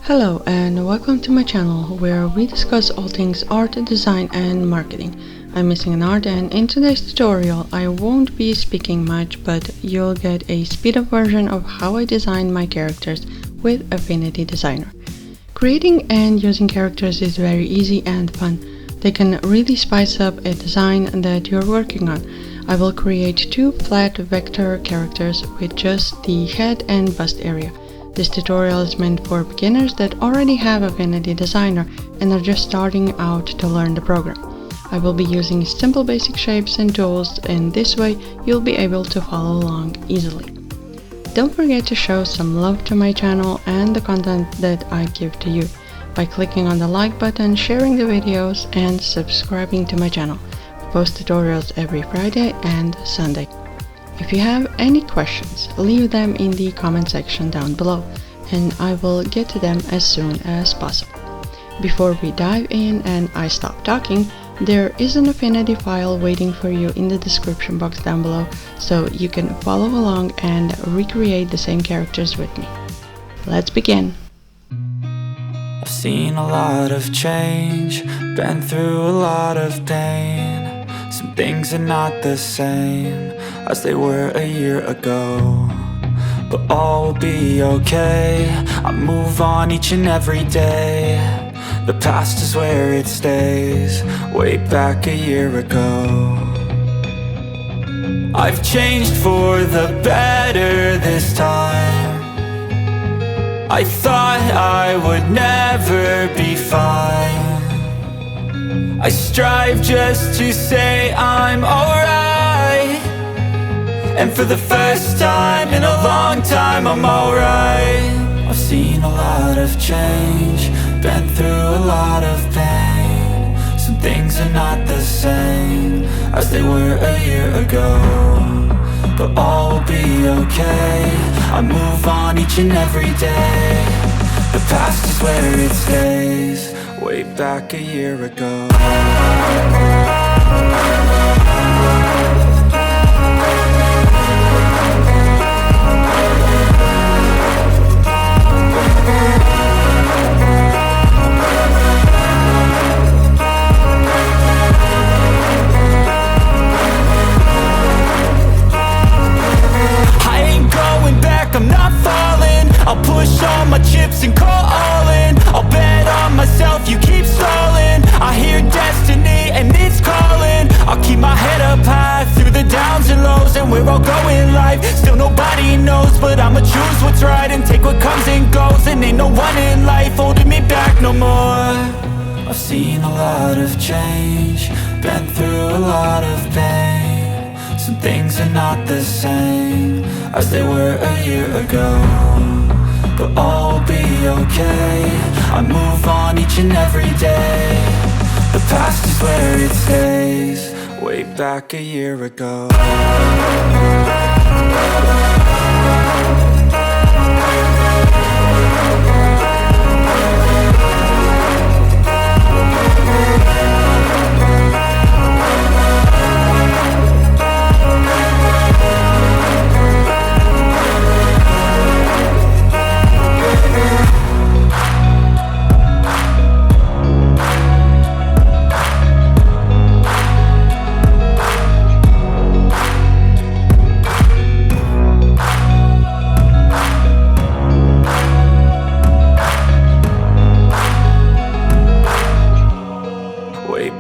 Hello and welcome to my channel where we discuss all things art, design and marketing. I'm Missing an Art, and in today's tutorial I won't be speaking much, but you'll get a speed up version of how I design my characters with Affinity Designer. Creating and using characters is very easy and fun. They can really spice up a design that you're working on. I will create two flat vector characters with just the head and bust area. This tutorial is meant for beginners that already have Affinity Designer and are just starting out to learn the program. I will be using simple basic shapes and tools, and this way you'll be able to follow along easily. Don't forget to show some love to my channel and the content that I give to you by clicking on the like button, sharing the videos and subscribing to my channel. I post tutorials every Friday and Sunday. If you have any questions, leave them in the comment section down below and I will get to them as soon as possible. Before we dive in and I stop talking, there is an Affinity file waiting for you in the description box down below, so you can follow along and recreate the same characters with me. Let's begin! I've seen a lot of change, been through a lot of pain. Some things are not the same as they were a year ago, but all will be okay. I move on each and every day. The past is where it stays, way back a year ago. I've changed for the better this time. I thought I would never be fine. I strive just to say I'm alright, and for the first time in a long time I'm alright. I've seen a lot of change, been through a lot of pain. Some things are not the same as they were a year ago, but all will be okay. I move on each and every day. The past is where it stays, way back a year ago. I'm not falling, I'll push all my chips and call all in. I'll bet on myself, you keep stalling. I hear destiny and it's calling. I'll keep my head up high through the downs and lows, and we're all going life. Still nobody knows, but I'ma choose what's right and take what comes and goes. And ain't no one in life holding me back no more. I've seen a lot of change, been through a lot of pain. Some things are not the same as they were a year ago, but all will be okay. I move on each and every day. The past is where it stays, way back a year ago.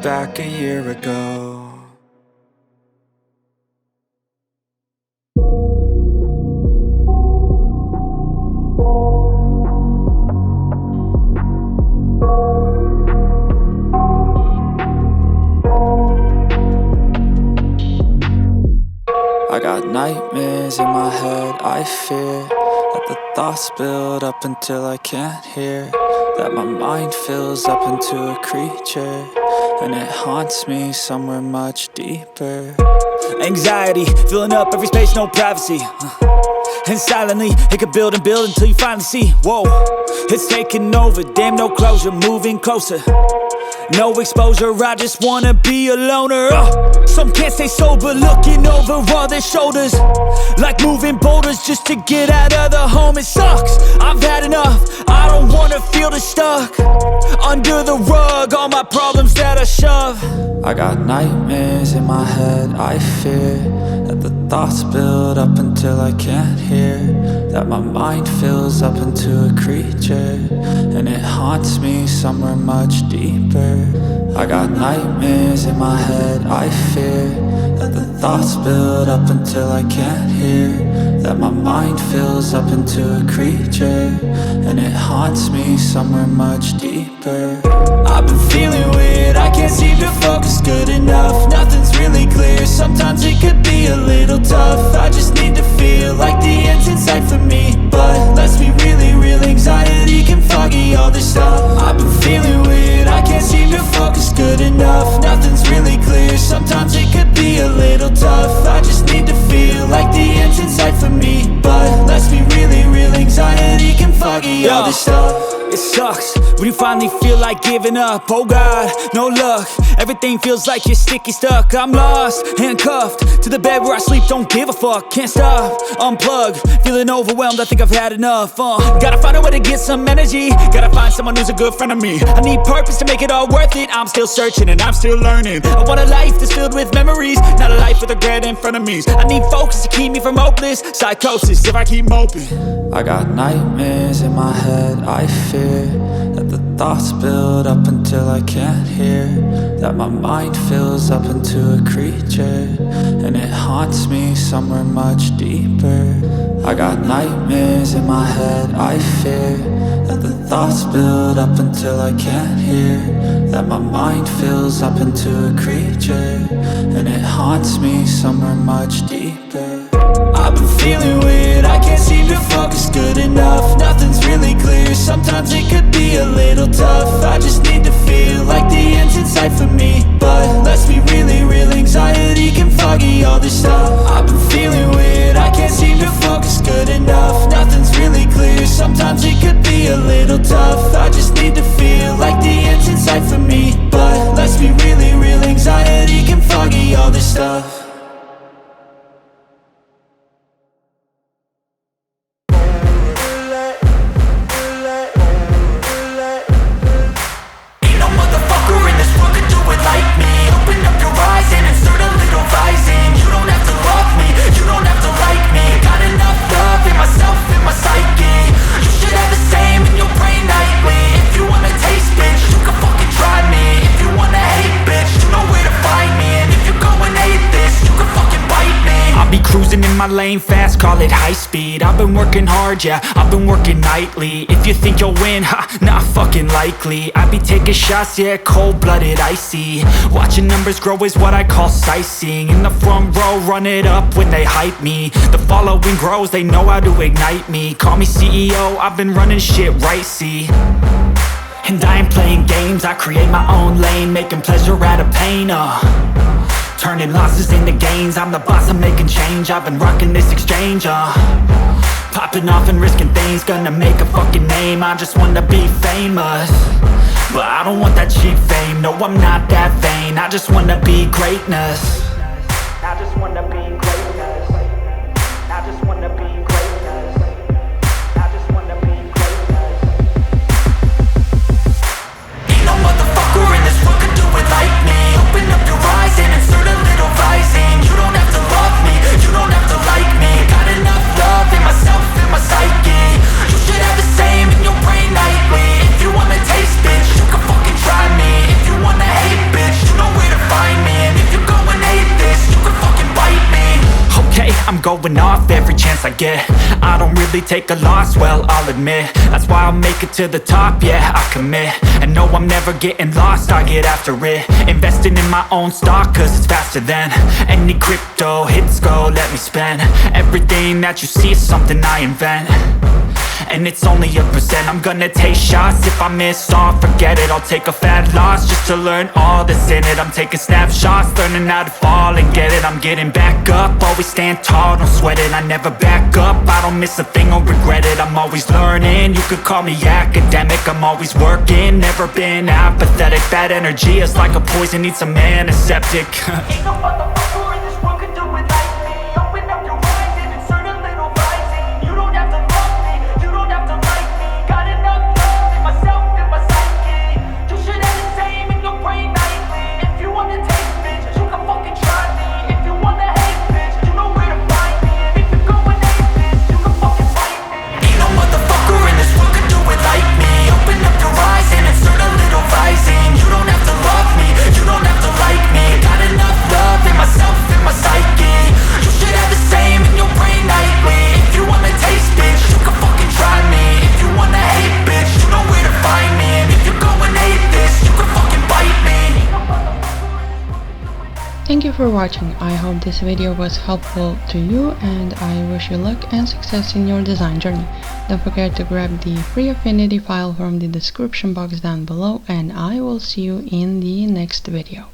Back a year ago. I got nightmares in my head, I fear that the thoughts build up until I can't hear, that my mind fills up into a creature, and it haunts me somewhere much deeper. Anxiety, filling up every space, no privacy. And silently, it could build and build until you finally see, whoa, it's taking over, damn no closure, moving closer. No exposure, I just wanna be a loner. Some can't stay sober, looking over all their shoulders, like moving boulders just to get out of the home. It sucks, I've had enough, I don't wanna feel the stuck under the rug, all my problems that I shove. I got nightmares in my head, I fear that the thoughts build up until I can't hear, that my mind fills up into a creature, and it haunts me somewhere much deeper. I got nightmares in my head, I fear that the thoughts build up until I can't hear, that my mind fills up into a creature, and it haunts me somewhere much deeper. I've been feeling weird, I can't seem to focus good enough, nothing's really clear, sometimes it could be a little tough. I just need to feel like the end's in sight for me, but let's be really real, anxiety can foggy all this stuff. I've been feeling weird, I can't seem to focus good enough, nothing's really clear, sometimes it could be a little tough. I just need to feel like the end's in sight for me, but let's be really real, anxiety can foggy all this stuff. It sucks when you finally feel like giving up. Oh God, no luck, everything feels like you're sticky stuck. I'm lost, handcuffed to the bed where I sleep, don't give a fuck. Can't stop, unplug, feeling overwhelmed, I think I've had enough. Gotta find a way to get some energy, gotta find someone who's a good friend of me. I need purpose to make it all worth it, I'm still searching and I'm still learning. I want a life that's filled with memories, not a life with regret in front of me. I need focus to keep me from hopeless psychosis if I keep moping. I got nightmares in my head, I fear that the thoughts build up until I can't hear, that my mind fills up into a creature, and it haunts me somewhere much deeper. I got nightmares in my head, I fear that the thoughts build up until I can't hear, that my mind fills up into a creature, and it haunts me somewhere much deeper. I've been feeling weird, I can't seem to focus good enough, nothing's really clear, sometimes it could be a little tough. I just need to feel like the end's in sight for me, but let's be really real, anxiety can foggy all this stuff. I've been feeling weird, I can't seem to focus good enough, nothing's really clear, sometimes it could be a little tough. I just need to feel like the end's in sight for me, but let's be really real, anxiety can foggy all this stuff. My lane fast, call it high speed. I've been working hard, yeah, I've been working nightly. If you think you'll win, ha, not fucking likely. I be taking shots, yeah, cold-blooded, icy. Watching numbers grow is what I call sightseeing. In the front row, run it up when they hype me. The following grows, they know how to ignite me. Call me CEO, I've been running shit right, see. And I ain't playing games, I create my own lane, making pleasure out of pain, turning losses into gains, I'm the boss, I'm making change. I've been rocking this exchange, popping off and risking things, gonna make a fucking name. I just wanna be famous, but I don't want that cheap fame. No, I'm not that vain, I just wanna be greatness. I just wanna be greatness. I just wanna be greatness. I just wanna be greatness. Ain't no motherfucker in this world could do it like me. Open up your eyes and insert a little rising. You don't have to love me, you don't have to like me. Got enough love in myself, in my psyche. You should have the same in your brain nightly. If you wanna taste, bitch, you can fucking try me. If you wanna hate, bitch, you know where to find me. And if you go and hate this, you can fucking bite me. Okay, I'm going off every chance I get. I don't really take a loss, well, I'll admit. That's why I'll make it to the top, yeah, I commit. And no, I'm never getting lost, I get after it. Investing in my own stock, cause it's faster than any crypto hits go, let me spend. Everything that you see is something I invent. and it's only a percent. I'm gonna take shots, if I miss all, forget it. I'll take a fat loss just to learn all that's in it. I'm taking snapshots, learning how to fall and get it. I'm getting back up, always stand tall, don't sweat it. I never back up, I don't miss a thing or regret it. I'm always learning, you could call me academic. I'm always working, never been apathetic. Bad energy is like a poison, needs some antiseptic. Ain't no motherfucker in this world can do it like me. Open up your eyes and insert a little rising. You don't have to love me, you don't have to like me. Got enough love in myself and my psyche. You should have the same in your brain nightly. If you wanna taste, bitch, you can fucking try me. If you wanna hate, bitch, you know where to find me. And if you're going hate, bitch, you can fucking fight me. Ain't no motherfucker in this world can do it like me. Open up your eyes and insert a little rising. You don't have to love me, you don't have to like me. Got enough love in myself and my psyche. You should have the same in your brain nightly. If you wanna taste, bitch, you can fucking try me. If you wanna hate, bitch, you know where to find me. And if you're going hate this, you can fucking bite me. Thank you for watching. I hope this video was helpful to you, and I wish you luck and success in your design journey. Don't forget to grab the free Affinity file from the description box down below, and I will see you in the next video.